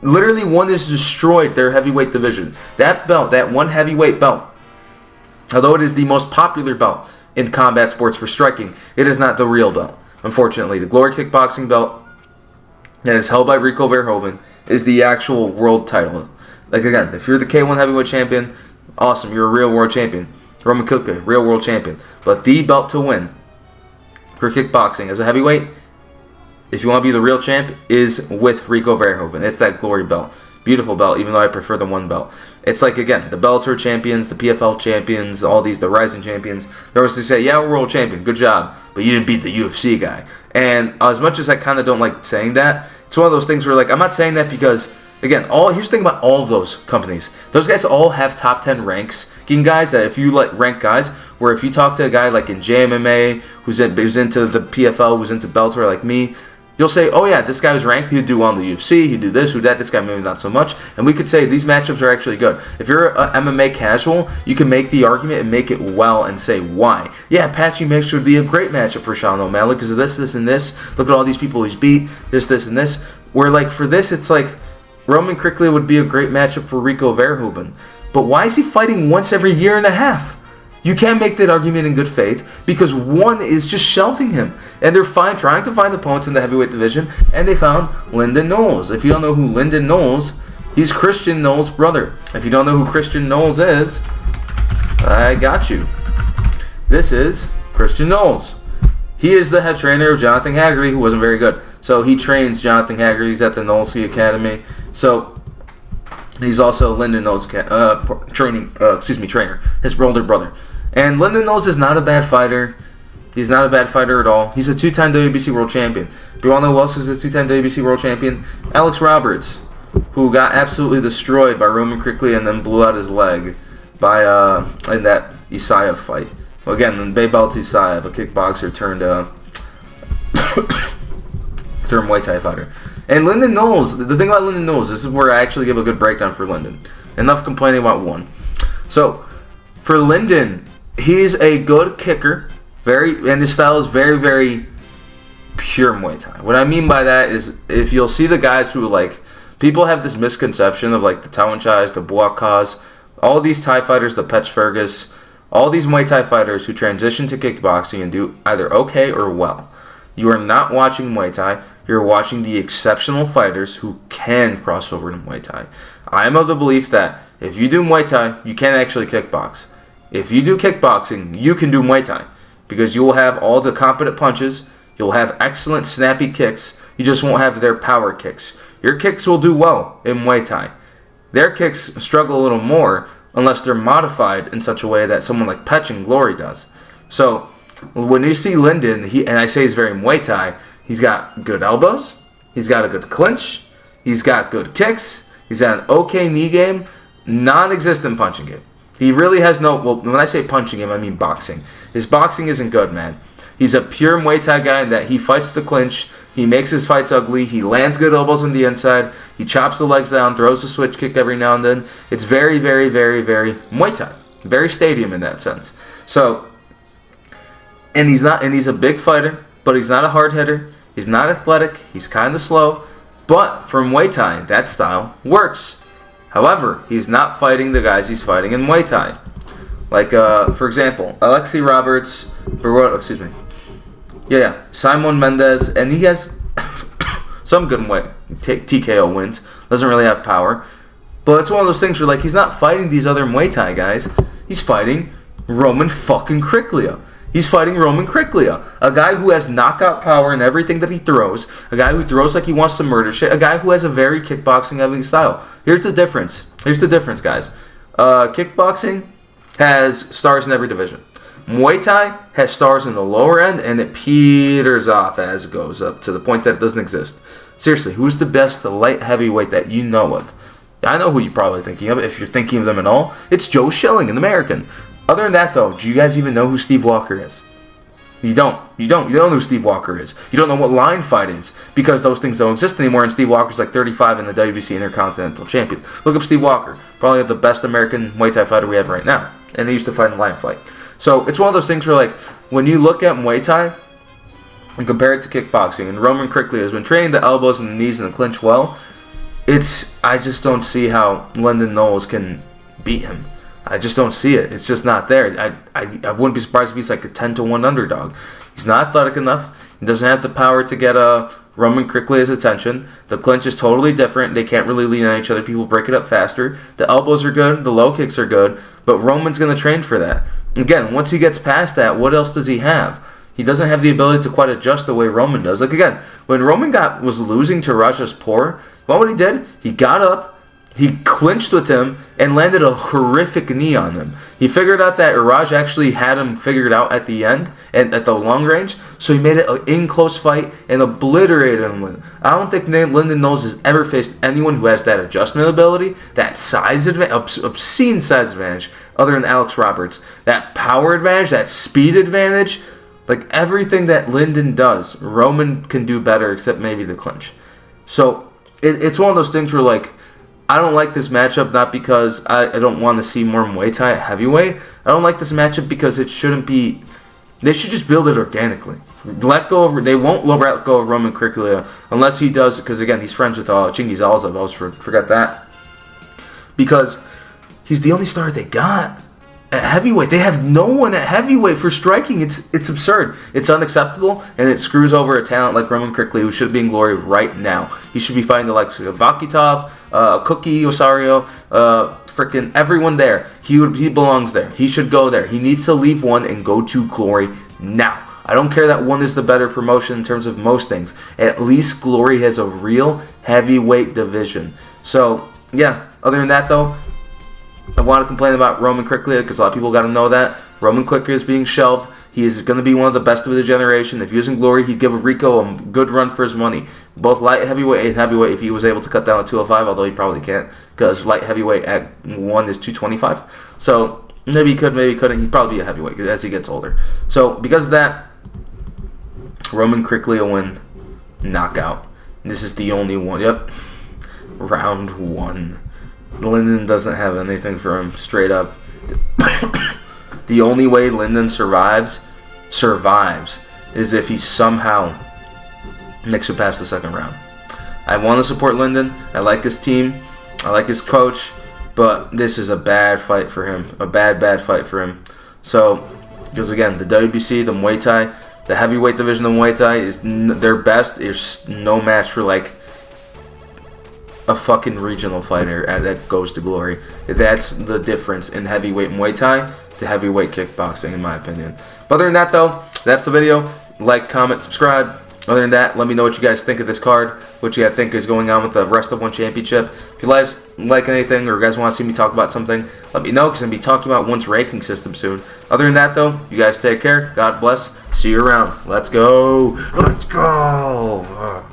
Literally, one has destroyed their heavyweight division. That belt, that one heavyweight belt, although it is the most popular belt in combat sports for striking, it is not the real belt. Unfortunately, the Glory Kickboxing belt that is held by Rico Verhoeven is the actual world title. Like, again, if you're the K1 heavyweight champion, awesome, you're a real world champion. Roman Kryklia, real world champion. But the belt to win for kickboxing as a heavyweight, if you want to be the real champ, is with Rico Verhoeven. It's that Glory belt. Beautiful belt, even though I prefer the one belt. It's like, again, the Bellator champions, the PFL champions, all these, the Rising champions. They always say, yeah, we're world champion, good job, but you didn't beat the UFC guy. And as much as I kind of don't like saying that, it's one of those things where, like, I'm not saying that because, again, here's the thing about all of those companies. Those guys all have top 10 ranks. Guys that if you like rank guys, where if you talk to a guy like in JMMA, who's into the PFL, who's into Bellator like me, you'll say, oh yeah, this guy was ranked, he'd do well in the UFC, he'd do this, he'd do that, this guy maybe not so much. And we could say these matchups are actually good. If you're an MMA casual, you can make the argument and make it well and say why. Yeah, Patchy Mix would be a great matchup for Sean O'Malley because of this, this, and this. Look at all these people he's beat, this, and this. Where, like, for this, it's like Roman Kryklia would be a great matchup for Rico Verhoeven. But why is he fighting once every year and a half? You can't make that argument in good faith because one is just shelving him. And they're trying to find opponents in the heavyweight division, and they found Lyndon Knowles. If you don't know who Lyndon Knowles, he's Christian Knowles' brother. If you don't know who Christian Knowles is, I got you. This is Christian Knowles. He is the head trainer of Jonathan Haggerty, who wasn't very good. So he trains Jonathan Haggerty. He's at the Knowles Academy. So he's also Lyndon Knowles' trainer, his older brother. And Lyndon Knowles is not a bad fighter. He's not a bad fighter at all. He's a two-time WBC world champion. Do you all know who else is a two-time WBC world champion? Alex Roberts, who got absolutely destroyed by Roman Kryklia and then blew out his leg by in that Isaev fight. Well, again, Beibelt Isaev, a kickboxer turned Muay Thai fighter. And Lyndon Knowles, the thing about Lyndon Knowles, this is where I actually give a good breakdown for Lyndon. Enough complaining about one. So, for Lyndon, he's a good kicker, and his style is very, very pure Muay Thai. What I mean by that is, if you'll see the guys who, like, people have this misconception of, like, the Tawanchais, the Bokas, all these Thai fighters, the Petch Fergus, all these Muay Thai fighters who transition to kickboxing and do either okay or well. You are not watching Muay Thai. You're watching the exceptional fighters who can cross over to Muay Thai. I am of the belief that if you do Muay Thai, you can actually kickbox. If you do kickboxing, you can do Muay Thai. Because you will have all the competent punches. You'll have excellent snappy kicks. You just won't have their power kicks. Your kicks will do well in Muay Thai. Their kicks struggle a little more unless they're modified in such a way that someone like Petch and Glory does. So, when you see Lyndon, and I say he's very Muay Thai, he's got good elbows, he's got a good clinch, he's got good kicks, he's got an okay knee game, non-existent punching game. He really has no, well, when I say punching game, I mean boxing. His boxing isn't good, man. He's a pure Muay Thai guy in that he fights the clinch, he makes his fights ugly, he lands good elbows on the inside, he chops the legs down, throws a switch kick every now and then. It's very, very, very, very Muay Thai. Very stadium in that sense. So, and he's a big fighter, but he's not a hard hitter. He's not athletic. He's kind of slow. But for Muay Thai, that style works. However, he's not fighting the guys he's fighting in Muay Thai. Like, for example, Alexis Roberts, Simon Mendes, and he has some good TKO wins. Doesn't really have power. But it's one of those things where, like, he's not fighting these other Muay Thai guys. He's fighting Roman fucking Kryklia. He's fighting Roman Kryklia, a guy who has knockout power in everything that he throws, a guy who throws like he wants to murder shit, a guy who has a very kickboxing-heavy style. Here's the difference. Here's the difference, guys. Kickboxing has stars in every division. Muay Thai has stars in the lower end, and it peters off as it goes up to the point that it doesn't exist. Seriously, who's the best light heavyweight that you know of? I know who you're probably thinking of, if you're thinking of them at all. It's Joe Schilling, an American. Other than that, though, do you guys even know who Steve Walker is? You don't. You don't know who Steve Walker is. You don't know what line fight is, because those things don't exist anymore, and Steve Walker's like 35 and the WBC Intercontinental Champion. Look up Steve Walker. Probably the best American Muay Thai fighter we have right now. And he used to fight in line fight. So it's one of those things where, like, when you look at Muay Thai and compare it to kickboxing, and Roman Kryklia has been training the elbows and the knees and the clinch well, I just don't see how Lyndon Knowles can beat him. I just don't see it. It's just not there. I wouldn't be surprised if he's like a 10-1 underdog. He's not athletic enough. He doesn't have the power to get Roman Kryklia's attention. The clinch is totally different. They can't really lean on each other. People break it up faster. The elbows are good. The low kicks are good. But Roman's going to train for that. Again, once he gets past that, what else does he have? He doesn't have the ability to quite adjust the way Roman does. Like, again, when Roman was losing to Rajaspour, what he did? He got up, he clinched with him, and landed a horrific knee on him. He figured out that Raj actually had him figured out at the end, and at the long range, so he made it an in-close fight and obliterated him with it. I don't think Lyndon Knowles has ever faced anyone who has that adjustment ability, that size advantage, obscene size advantage, other than Alex Roberts. That power advantage, that speed advantage, like everything that Lyndon does, Roman can do better, except maybe the clinch. So it's one of those things where, like, I don't like this matchup, not because I don't want to see more Muay Thai at heavyweight. I don't like this matchup because it shouldn't be. They should just build it organically. They won't let go of Roman Kryklia unless he does, because again, he's friends with Chingiz Alzav. I always forget that, because he's the only star they got at heavyweight. They have no one at heavyweight for striking. It's absurd. It's unacceptable, and it screws over a talent like Roman Kryklia, who should be in glory right now. He should be fighting the likes of Vakitov, Cookie Osario, freaking everyone there. He belongs there. He should go there. He needs to leave one and go to glory now. I don't care that one is the better promotion in terms of most things. At least glory has a real heavyweight division. So, yeah, other than that, though, I want to complain about Roman Kryklia because a lot of people got to know that. Roman Kryklia is being shelved. He is going to be one of the best of the generation. If he was in glory, he'd give Rico a good run for his money. Both light heavyweight and heavyweight, if he was able to cut down to 205, although he probably can't, because light heavyweight at 1 is 225. So maybe he could, maybe he couldn't. He'd probably be a heavyweight as he gets older. So because of that, Roman Kryklia win, knockout. This is the only one. Yep. Round 1. Lyndon doesn't have anything for him, straight up. The only way Lyndon survives, is if he somehow makes it past the second round. I want to support Lyndon. I like his team. I like his coach. But this is a bad fight for him. A bad fight for him. So, because again, the WBC, the Muay Thai, the heavyweight division of Muay Thai is their best. There's no match for, like, a fucking regional fighter that goes to glory. That's the difference in heavyweight Muay Thai to heavyweight kickboxing, in my opinion. But other than that, though, that's the video. Like, comment, subscribe. Other than that, let me know what you guys think of this card, what you guys think is going on with the rest of one championship. If you guys like anything or you guys want to see me talk about something, let me know, because I'm going to be talking about one's ranking system soon. Other than that, though, you guys take care. God bless. See you around. Let's go. Let's go.